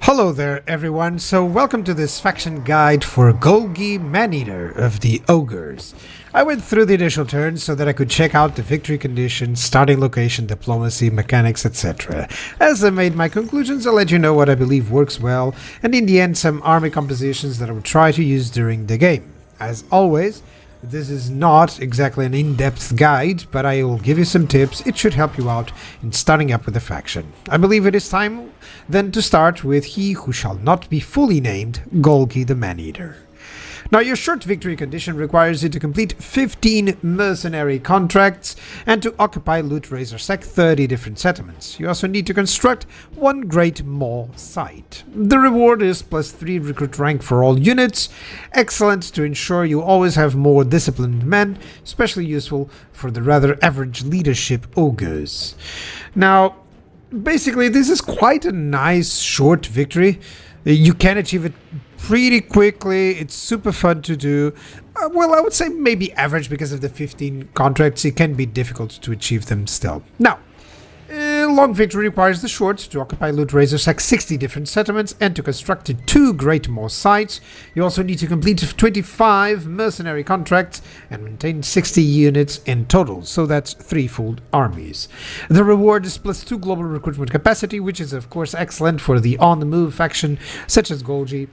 Hello there everyone, so welcome to this faction guide for Golgy Maneater of the Ogres. I went through the initial turns so that I could check out the victory conditions, starting location, diplomacy, mechanics, etc. As I made my conclusions, I'll let you know what I believe works well, and in the end some army compositions that I will try to use during the game. As always, this is not exactly an in-depth guide, but I will give you some tips. It should help you out in starting up with a faction. I believe it is time then to start with he who shall not be fully named, Golgy the Maneater. Now, your short victory condition requires you to complete 15 mercenary contracts and to occupy Loot Razor Sack 30 different settlements. You also need to construct one Great Maw site. The reward is +3 recruit rank for all units, excellent to ensure you always have more disciplined men, especially useful for the rather average leadership ogres. Now, basically this is quite a nice short victory. You can achieve it pretty quickly. It's super fun to do. Well, I would say maybe average because of the 15 contracts. It can be difficult to achieve them still. Now, long victory requires the short to occupy Loot Razor Sack 60 different settlements and to construct 2 Great Maw sites. You also need to complete 25 mercenary contracts and maintain 60 units in total, so that's 3 full armies. The reward is +2 global recruitment capacity, which is of course excellent for the on-the-move faction such as Golgy,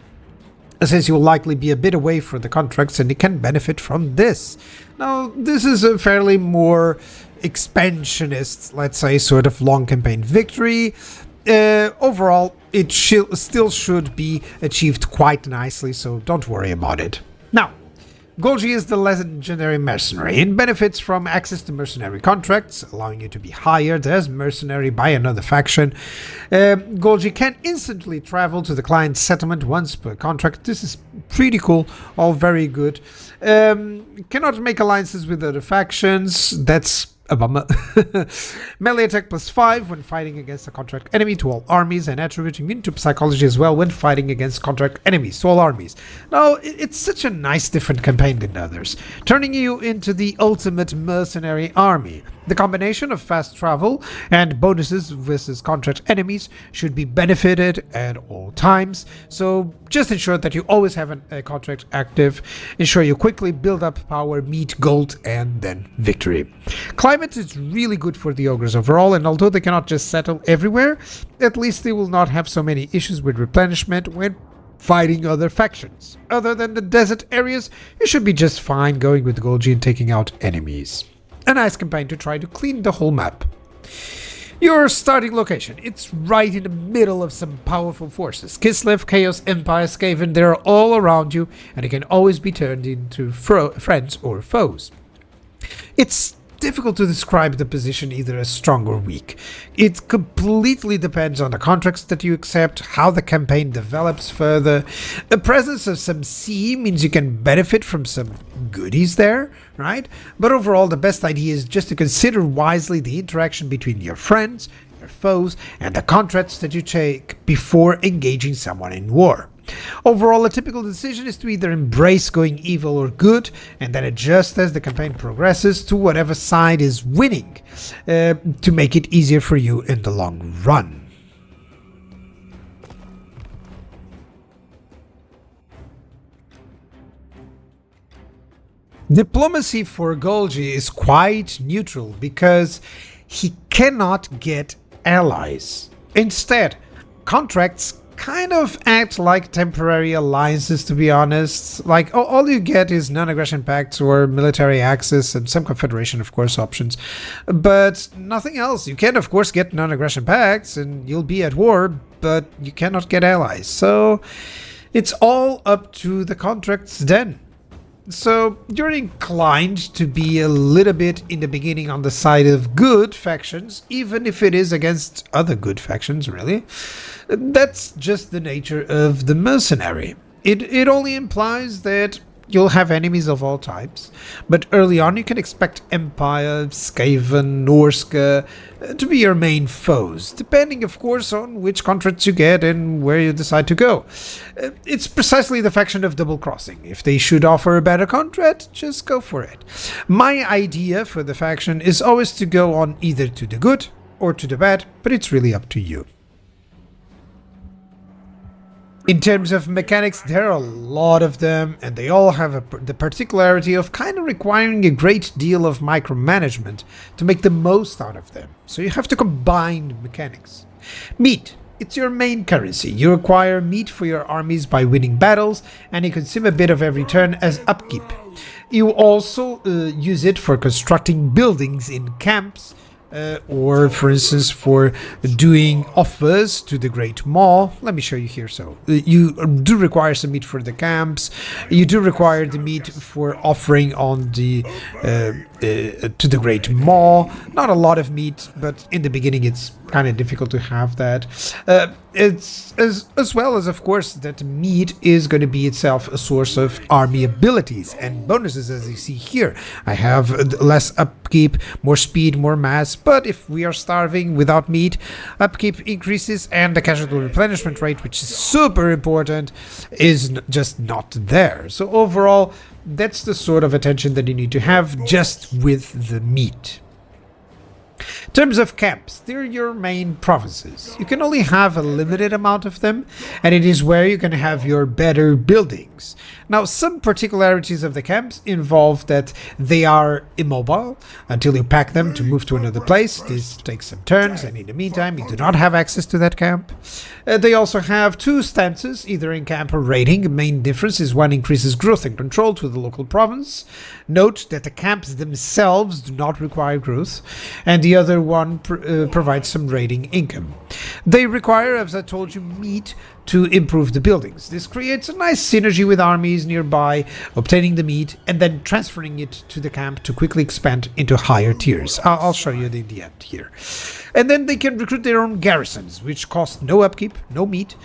since you'll likely be a bit away for the contracts and it can benefit from this. Now, this is a fairly more expansionist, let's say, sort of long campaign victory. Overall, it still should be achieved quite nicely, so don't worry about it. Now, Golgy is the legendary mercenary. It benefits from access to mercenary contracts, allowing you to be hired as mercenary by another faction. Golgy can instantly travel to the client's settlement once per contract. This is pretty cool, all very good. Cannot make alliances with other factions. That's a bummer. Melee attack +5 when fighting against a contract enemy to all armies, and attribute immune to psychology as well when fighting against contract enemies to all armies. Now, it's such a nice different campaign than others, turning you into the ultimate mercenary army. The combination of fast travel and bonuses versus contract enemies should be benefited at all times, so just ensure that you always have a contract active, ensure you quickly build up power, meet gold, and then victory. Climate is really good for the ogres overall, and although they cannot just settle everywhere, at least they will not have so many issues with replenishment when fighting other factions. Other than the desert areas, you should be just fine going with Golgy and taking out enemies. A nice campaign to try to clean the whole map. Your starting location, it's right in the middle of some powerful forces. Kislev, Chaos, Empire, Skaven, they're all around you, and it can always be turned into friends or foes. It's difficult to describe the position either as strong or weak. It completely depends on the contracts that you accept, how the campaign develops further. The presence of some sea means you can benefit from some goodies there, right? But overall, the best idea is just to consider wisely the interaction between your friends, your foes, and the contracts that you take before engaging someone in war. Overall, a typical decision is to either embrace going evil or good, and then adjust as the campaign progresses to whatever side is winning, to make it easier for you in the long run. Diplomacy for Golgy is quite neutral because he cannot get allies. Instead, contracts kind of act like temporary alliances, to be honest. Like, all you get is non-aggression pacts or military access and some confederation, of course, options, but nothing else. You can, of course, get non-aggression pacts and you'll be at war, but you cannot get allies. So it's all up to the contracts then. So you're inclined to be a little bit in the beginning on the side of good factions, even if it is against other good factions, really. That's just the nature of the mercenary. It only implies that you'll have enemies of all types, but early on you can expect Empire, Skaven, Norska to be your main foes, depending of course on which contracts you get and where you decide to go. It's precisely the faction of double crossing. If they should offer a better contract, just go for it. My idea for the faction is always to go on either to the good or to the bad, but it's really up to you. In terms of mechanics, there are a lot of them, and they all have the particularity of kind of requiring a great deal of micromanagement to make the most out of them. So you have to combine mechanics. Meat. It's your main currency. You acquire meat for your armies by winning battles, and you consume a bit of every turn as upkeep. You also use it for constructing buildings in camps, or for instance for doing offers to the Great Maw. Let me show you here. So you do require some meat for the camps. You do require the meat for offering on the to the Great Maw. Not a lot of meat, but in the beginning it's kind of difficult to have that. It's as well as, of course, that meat is going to be itself a source of army abilities and bonuses, as you see here. I have less upkeep, more speed, more mass, but if we are starving without meat, upkeep increases and the casualty replenishment rate, which is super important, is just not there. So overall, that's the sort of attention that you need to have just with the meat. In terms of camps, they're your main provinces. You can only have a limited amount of them, and it is where you can have your better buildings. Now, some particularities of the camps involve that they are immobile until you pack them to move to another place. This takes some turns, and in the meantime, you do not have access to that camp. They also have two stances, either in camp or raiding. The main difference is one increases growth and control to the local province. Note that the camps themselves do not require growth, and the other one provides some raiding income. They require, as I told you, meat to improve the buildings. This creates a nice synergy with armies nearby, obtaining the meat and then transferring it to the camp to quickly expand into higher tiers. I'll show you in the end here. And then they can recruit their own garrisons, which cost no upkeep, no meat.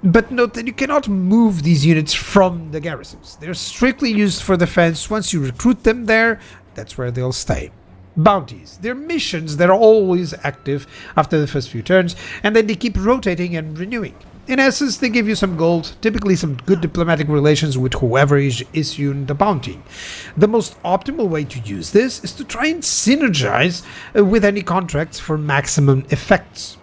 But note that you cannot move these units from the garrisons. They're strictly used for defense. Once you recruit them there, that's where they'll stay. Bounties. They're missions that are always active after the first few turns, and then they keep rotating and renewing. In essence, they give you some gold, typically some good diplomatic relations with whoever is issuing the bounty. The most optimal way to use this is to try and synergize with any contracts for maximum effects.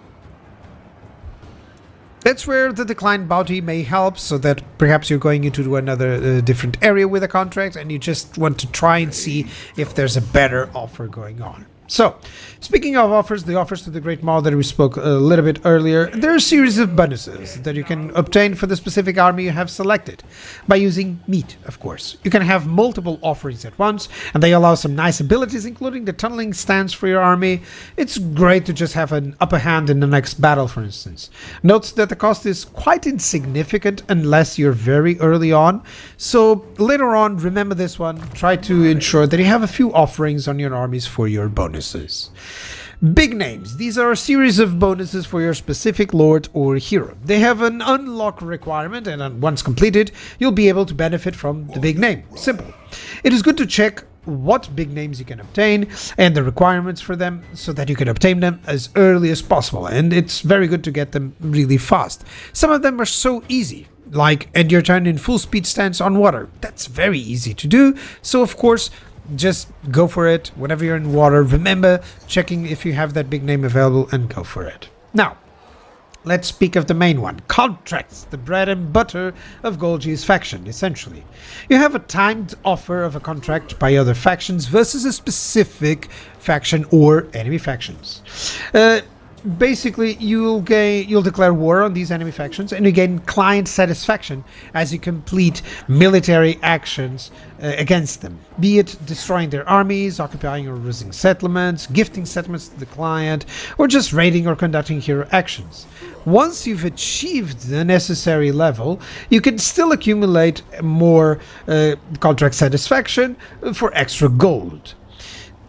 That's where the declined bounty may help, so that perhaps you're going into another different area with a contract and you just want to try and see if there's a better offer going on. So, speaking of offers, the offers to the Great Maw that we spoke a little bit earlier, there are a series of bonuses that you can obtain for the specific army you have selected by using meat, of course. You can have multiple offerings at once, and they allow some nice abilities, including the tunneling stance for your army. It's great to just have an upper hand in the next battle, for instance. Note that the cost is quite insignificant unless you're very early on, so later on, remember this one. Try to ensure that you have a few offerings on your armies for your bonus. Big names. These are a series of bonuses for your specific lord or hero. They have an unlock requirement, and once completed, you'll be able to benefit from the big name. Simple. It is good to check what big names you can obtain and the requirements for them so that you can obtain them as early as possible, and it's very good to get them really fast. Some of them are so easy, like end your turn in full speed stance on water. That's very easy to do, so of course just go for it whenever you're in water. Remember checking if you have that big name available and go for it. Now, let's speak of the main one. Contracts, the bread and butter of Golgy's faction, essentially. You have a timed offer of a contract by other factions versus a specific faction or enemy factions. Basically, you'll declare war on these enemy factions, and you gain client satisfaction as you complete military actions against them, be it destroying their armies, occupying or losing settlements, gifting settlements to the client, or just raiding or conducting hero actions. Once you've achieved the necessary level, you can still accumulate more contract satisfaction for extra gold.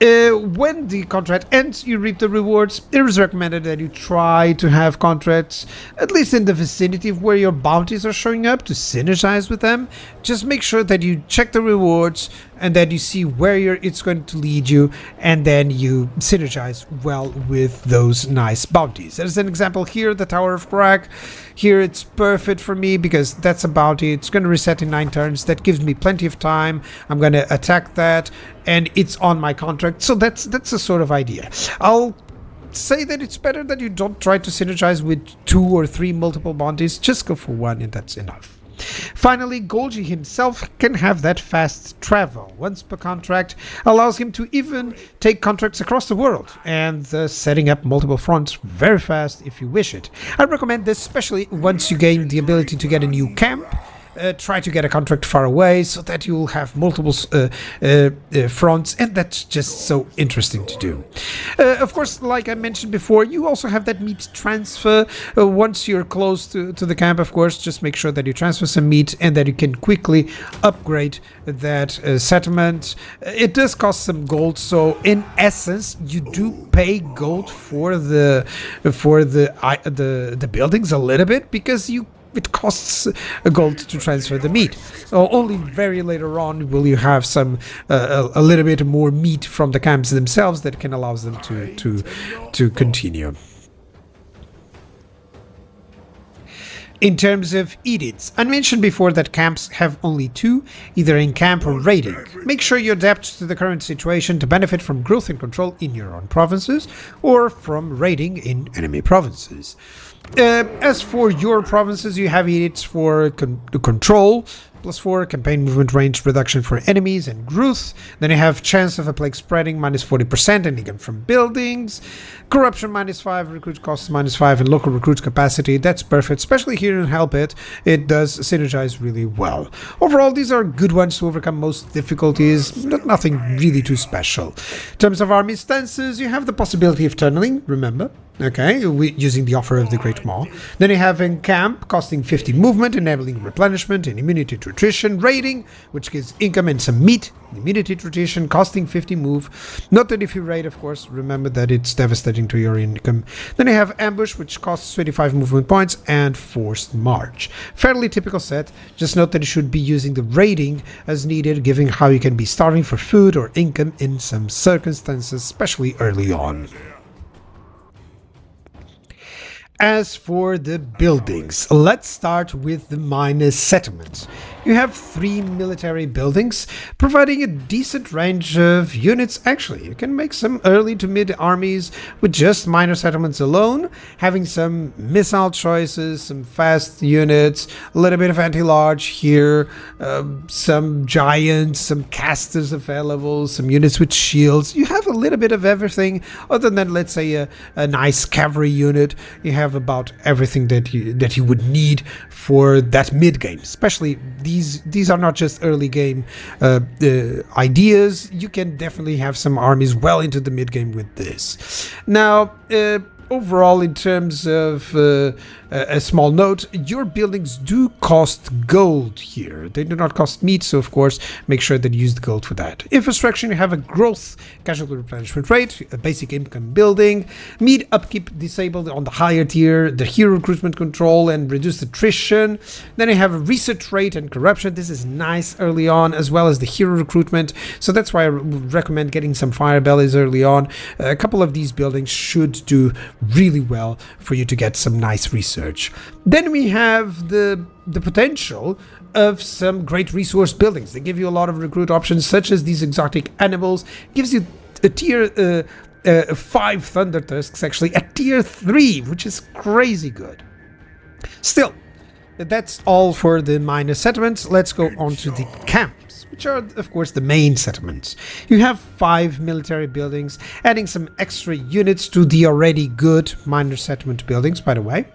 When the contract ends, you reap the rewards. It is recommended that you try to have contracts at least in the vicinity of where your bounties are showing up to synergize with them. Just make sure that you check the rewards and that you see where it's going to lead you, and then you synergize well with those nice bounties. As an example here, the Tower of Crack. Here it's perfect for me because that's a bounty. It's going to reset in 9 turns. That gives me plenty of time. I'm going to attack that, and it's on my contract. So that's the sort of idea. I'll say that it's better that you don't try to synergize with 2 or 3 multiple bounties. Just go for 1 and that's enough. Finally, Golgy himself can have that fast travel. Once per contract allows him to even take contracts across the world and setting up multiple fronts very fast if you wish it. I recommend this especially once you gain the ability to get a new camp. Try to get a contract far away so that you'll have multiple fronts, and that's just so interesting to do. Of course, like I mentioned before, you also have that meat transfer. Once you're close to the camp, of course, just make sure that you transfer some meat and that you can quickly upgrade that settlement. It does cost some gold, so in essence, you do pay gold for the buildings a little bit, because it costs gold to transfer the meat. So only very later on will you have some a little bit more meat from the camps themselves that can allow them to continue. In terms of edicts, I mentioned before that camps have only 2, either in camp or raiding. Make sure you adapt to the current situation to benefit from growth and control in your own provinces, or from raiding in enemy provinces. As for your provinces, you have edicts for control, +4, campaign movement range reduction for enemies and growth. Then you have chance of a plague spreading, -40%, and income from buildings. Corruption -5, recruit costs -5, and local recruit capacity. That's perfect, especially here in Hellpit. It does synergize really well. Overall, these are good ones to overcome most difficulties, nothing really too special. In terms of army stances, you have the possibility of tunneling, remember? Okay, using the offer of the Great Maw. Then you have in camp, costing 50 movement, enabling replenishment and immunity to attrition. Raiding, which gives income and some meat. Immunity to attrition, costing 50 move. Note that if you raid, of course, remember that it's devastating to your income. Then you have ambush, which costs 25 movement points, and forced march. Fairly typical set. Just note that you should be using the raiding as needed, given how you can be starving for food or income in some circumstances, especially early on. As for the buildings, let's start with the minor settlements. You have 3 military buildings, providing a decent range of units. Actually, you can make some early to mid armies with just minor settlements alone, having some missile choices, some fast units, a little bit of anti-large here, some giants, some casters available, some units with shields. You have a little bit of everything, other than, let's say, a nice cavalry unit. You have about everything that you would need for that mid game. Especially these are not just early game ideas. You can definitely have some armies well into the mid game with this. Now, overall, in terms of a small note, your buildings do cost gold here. They do not cost meat, so of course make sure that you use the gold for that. Infrastructure, you have a growth casualty replenishment rate, a basic income building, meat upkeep disabled on the higher tier, the hero recruitment control and reduced attrition. Then you have a research rate and corruption. This is nice early on, as well as the hero recruitment, so that's why I would recommend getting some fire bellies early on. A couple of these buildings should do really well for you to get some nice research. Then we have the potential of some great resource buildings. They give you a lot of recruit options, such as these exotic animals. Gives you a tier 5 thunder tusks, actually a tier 3, which is crazy good. Still, that's all for the minor settlements. Let's go on to the camps, which are, of course, the main settlements. You have 5 military buildings, adding some extra units to the already good minor settlement buildings, by the way.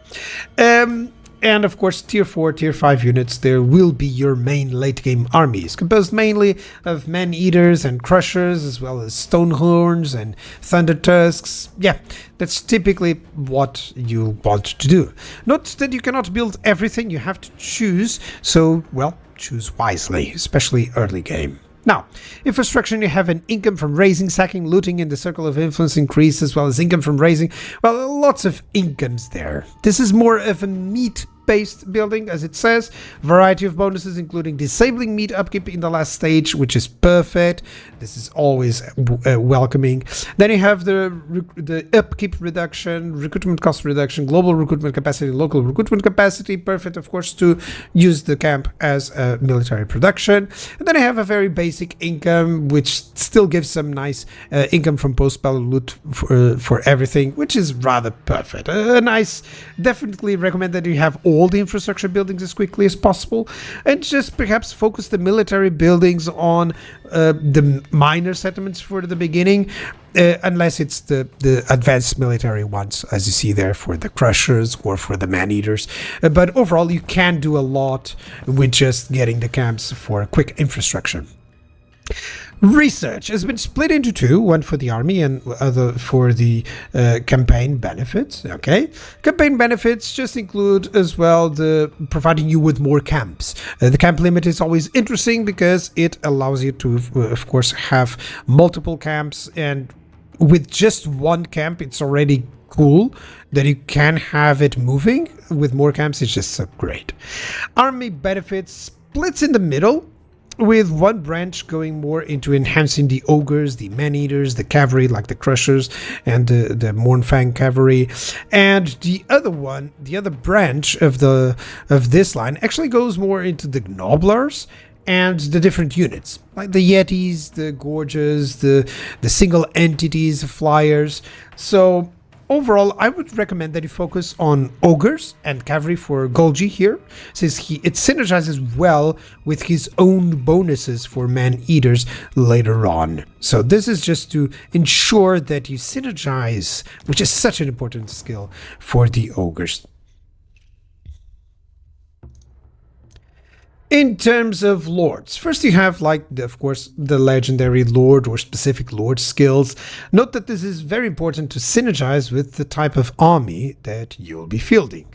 And of course, tier 4, tier 5 units, there will be your main late game armies, composed mainly of man-eaters and crushers, as well as stonehorns and thunder tusks. Yeah, that's typically what you want to do. Note that you cannot build everything, you have to choose, so, well, choose wisely, especially early game. Now, infrastructure, you have an income from raising, sacking, looting, and the circle of influence increase, as well as income from raising. Well, lots of incomes there. This is more of a meat based building, as it says. Variety of bonuses, including disabling meat upkeep in the last stage, which is perfect. This is always welcoming. Then you have the upkeep reduction, recruitment cost reduction, global recruitment capacity, local recruitment capacity. Perfect, of course, to use the camp as a military production. And then I have a very basic income, which still gives some nice income from post-battle loot for everything, which is rather perfect. Definitely recommend that you have all the infrastructure buildings as quickly as possible, and just perhaps focus the military buildings on the minor settlements for the beginning, unless it's the advanced military ones, as you see there, for the crushers or for the man-eaters. But overall, you can do a lot with just getting the camps for quick infrastructure. Research has been split into two, one for the army and other for the campaign benefits. Okay, campaign benefits just include as well the providing you with more camps. The camp limit is always interesting because it allows you to, of course, have multiple camps, and with just one camp, it's already cool that you can have it moving. With more camps, it's just so great. Army benefits splits in the middle, with one branch going more into enhancing the ogres, the man-eaters, the cavalry like the crushers and the Mournfang cavalry, and the other branch of this line actually goes more into the gnoblers and the different units like the yetis, the gorges, the single entities, flyers. So overall, I would recommend that you focus on ogres and cavalry for Golgy here, since it synergizes well with his own bonuses for man-eaters later on. So this is just to ensure that you synergize, which is such an important skill for the ogres. In terms of lords, first you have, of course, the legendary lord or specific lord skills. Note that this is very important to synergize with the type of army that you'll be fielding.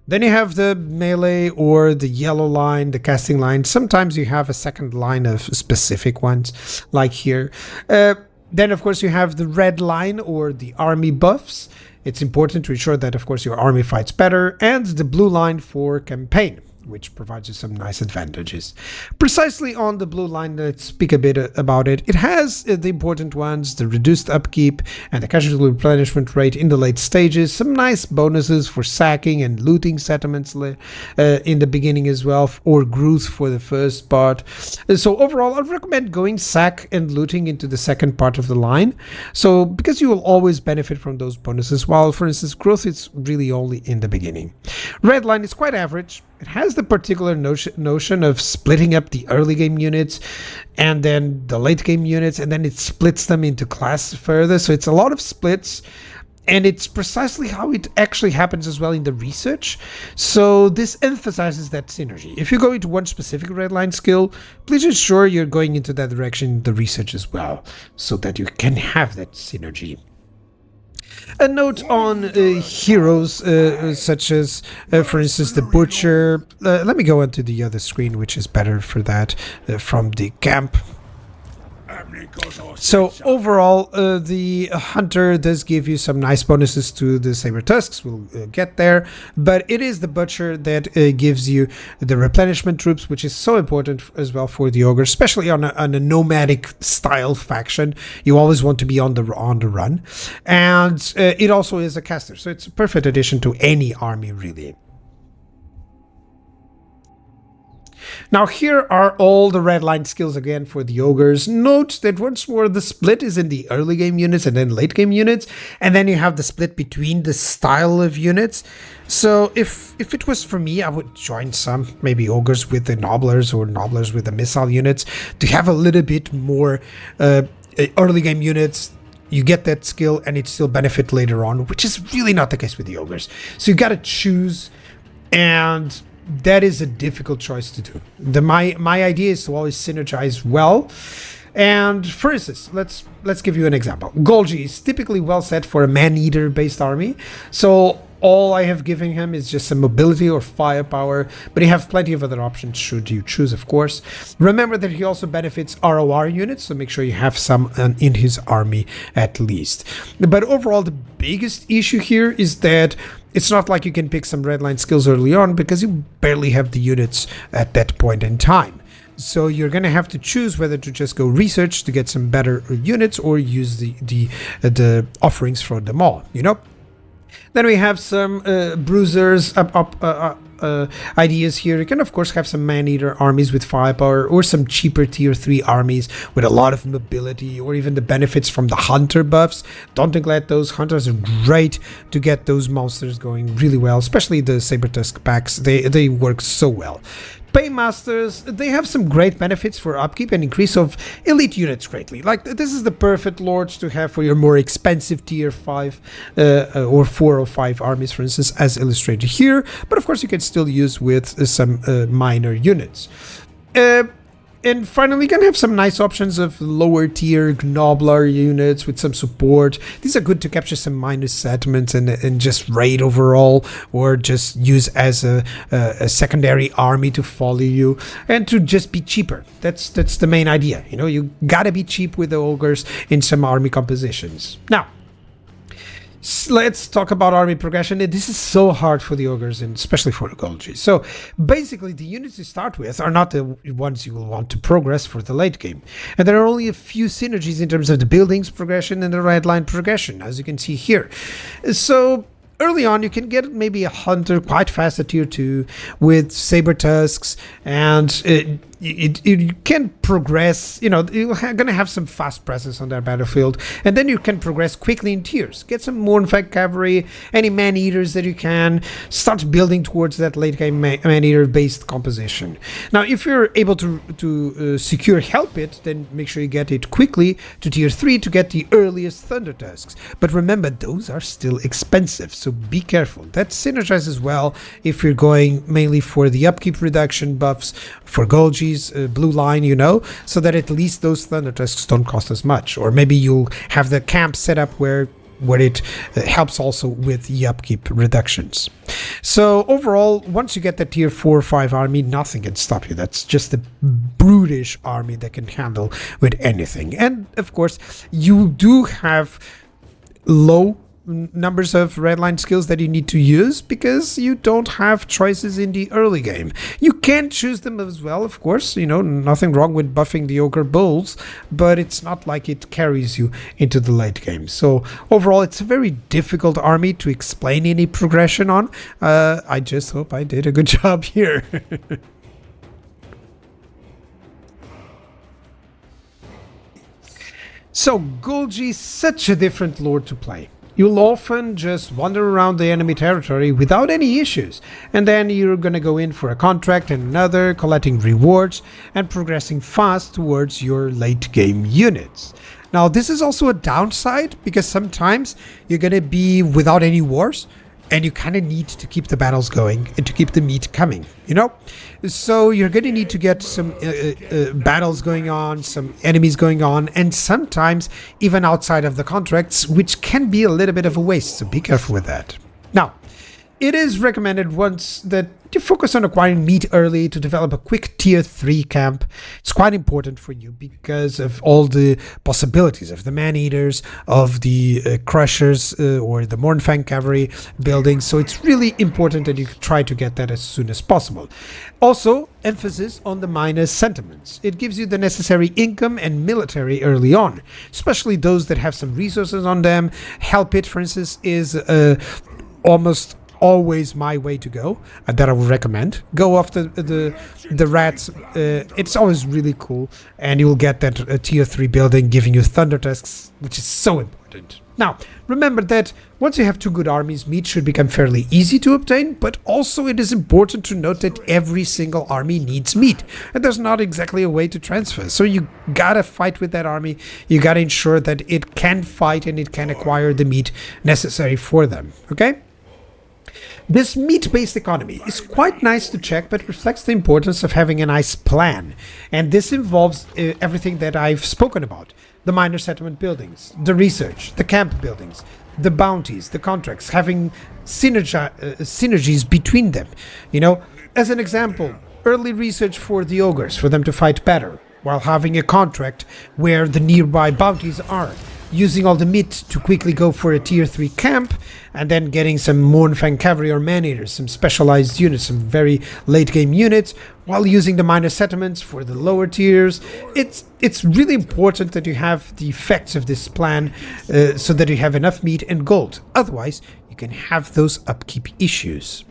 Then you have the melee or the yellow line, the casting line. Sometimes you have a second line of specific ones, like here. Then, of course, you have the red line or the army buffs. It's important to ensure that, of course, your army fights better. And the blue line for campaign, which provides you some nice advantages. Precisely on the blue line, let's speak a bit about it. It has the important ones, the reduced upkeep and the casualty replenishment rate in the late stages, some nice bonuses for sacking and looting settlements in the beginning as well, or growth for the first part. So overall, I recommend going sack and looting into the second part of the line, so because you will always benefit from those bonuses, while for instance growth is really only in the beginning. Red line is quite average. It has the particular notion of splitting up the early game units and then the late game units, and then it splits them into class further. So it's a lot of splits, and it's precisely how it actually happens as well in the research. So this emphasizes that synergy. If you go into one specific red line skill, please ensure you're going into that direction in the research as well, so that you can have that synergy. A note on heroes such as, for instance, the Butcher. Let me go onto the other screen, which is better for that, from the camp. So overall, the Hunter does give you some nice bonuses to the Saber Tusks. We'll get there, but it is the Butcher that gives you the replenishment troops, which is so important as well for the Ogre, especially on a nomadic style faction. You always want to be on the run, and it also is a caster, so it's a perfect addition to any army, really. Now here are all the red line skills again for the ogres. Note that once more the split is in the early game units and then late game units, and then you have the split between the style of units. So if it was for me, I would join some, maybe ogres with the nobblers or nobblers with the missile units to have a little bit more early game units. You get that skill and it still benefit later on, which is really not the case with the ogres. So you got to choose, and that is a difficult choice to do. My idea is to always synergize well. And for instance, let's give you an example. Golgy is typically well set for a man-eater based army. So all I have given him is just some mobility or firepower, but you have plenty of other options should you choose, of course. Remember that he also benefits ROR units, so make sure you have some in his army at least. But overall, the biggest issue here is that it's not like you can pick some redline skills early on because you barely have the units at that point in time. So you're going to have to choose whether to just go research to get some better units or use the offerings from them all, you know. Then we have some bruisers ideas here. You can of course have some Maneater armies with firepower, or some cheaper tier 3 armies with a lot of mobility, or even the benefits from the hunter buffs. Don't neglect those. Hunters are great to get those monsters going really well, especially the Saber Tusk packs. They work so well. Paymasters, they have some great benefits for upkeep and increase of elite units greatly. Like, this is the perfect lords to have for your more expensive tier 5 or 4 or 5 armies, for instance, as illustrated here. But of course you can still use with some minor units. And finally, you can have some nice options of lower tier Gnoblar units with some support. These are good to capture some minor settlements and just raid overall, or just use as a secondary army to follow you and to just be cheaper. That's the main idea. You know, you gotta be cheap with the ogres in some army compositions. Now, let's talk about army progression. This is so hard for the ogres, and especially for the Golgi. So basically the units you start with are not the ones you will want to progress for the late game, and there are only a few synergies in terms of the buildings progression and the red line progression, as you can see here. So early on, you can get maybe a hunter quite fast at tier 2 with saber tusks, and you can progress. You know, you're gonna have some fast presence on that battlefield, and then you can progress quickly in tiers. Get some Mournfang cavalry, any man-eaters that you can. Start building towards that late game man-eater based composition. Now, if you're able to secure Help It, then make sure you get it quickly to tier 3 to get the earliest Thunder Tusks. But remember, those are still expensive, so be careful. That synergizes well if you're going mainly for the upkeep reduction buffs for Golgi's blue line, you know, so that at least those Thunder Tusks don't cost as much. Or maybe you'll have the camp set up where it helps also with the upkeep reductions. So overall, once you get that tier 4 or 5 army, nothing can stop you. That's just a brutish army that can handle with anything. And of course, you do have low numbers of redline skills that you need to use because you don't have choices in the early game. You can choose them as well, of course, you know, nothing wrong with buffing the ogre bulls, but it's not like it carries you into the late game. So overall, it's a very difficult army to explain any progression on. I just hope I did a good job here. So Golgi is such a different lord to play. You'll often just wander around the enemy territory without any issues, and then you're gonna go in for a contract and another, collecting rewards and progressing fast towards your late game units. Now, this is also a downside because sometimes you're gonna be without any wars, and you kind of need to keep the battles going and to keep the meat coming, you know? So you're going to need to get some battles going on, some enemies going on, and sometimes even outside of the contracts, which can be a little bit of a waste, so be careful with that. Now, it is recommended once that you focus on acquiring meat early to develop a quick tier 3 camp. It's quite important for you because of all the possibilities of the man-eaters, of the crushers or the Mournfang cavalry buildings. So it's really important that you try to get that as soon as possible. Also, emphasis on the minor sentiments. It gives you the necessary income and military early on, especially those that have some resources on them. Help It, for instance, is almost always my way to go, that I would recommend. Go off the rats. It's always really cool, and you'll get that tier 3 building giving you Thunder Tusks, which is so important. Now, remember that once you have 2 good armies, meat should become fairly easy to obtain, but also it is important to note that every single army needs meat, and there's not exactly a way to transfer. So you gotta fight with that army. You gotta ensure that it can fight and it can acquire the meat necessary for them, okay? This meat-based economy is quite nice to check, but reflects the importance of having a nice plan. And this involves everything that I've spoken about. The minor settlement buildings, the research, the camp buildings, the bounties, the contracts, having synergies between them. You know, as an example, early research for the ogres, for them to fight better, while having a contract where the nearby bounties are. using all the meat to quickly go for a tier 3 camp, and then getting some Mournfang Cavalry or Maneaters, some specialized units, some very late game units, while using the minor settlements for the lower tiers. It's really important that you have the effects of this plan so that you have enough meat and gold. Otherwise, you can have those upkeep issues.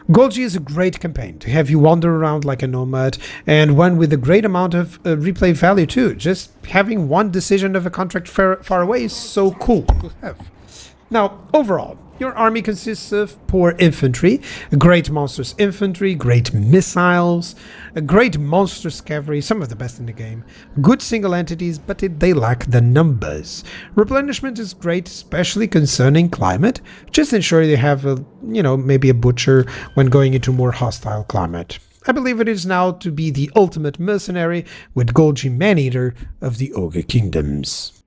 Golgy is a great campaign to have you wander around like a nomad, and one with a great amount of replay value too. Just having one decision of a contract far away is so cool to have. Now, overall, your army consists of poor infantry, great monstrous infantry, great missiles, a great monstrous cavalry, some of the best in the game, good single entities, but they lack the numbers. Replenishment is great, especially concerning climate. Just ensure you have maybe a butcher when going into more hostile climate. I believe it is now to be the ultimate mercenary with Golgy Maneater of the Ogre Kingdoms.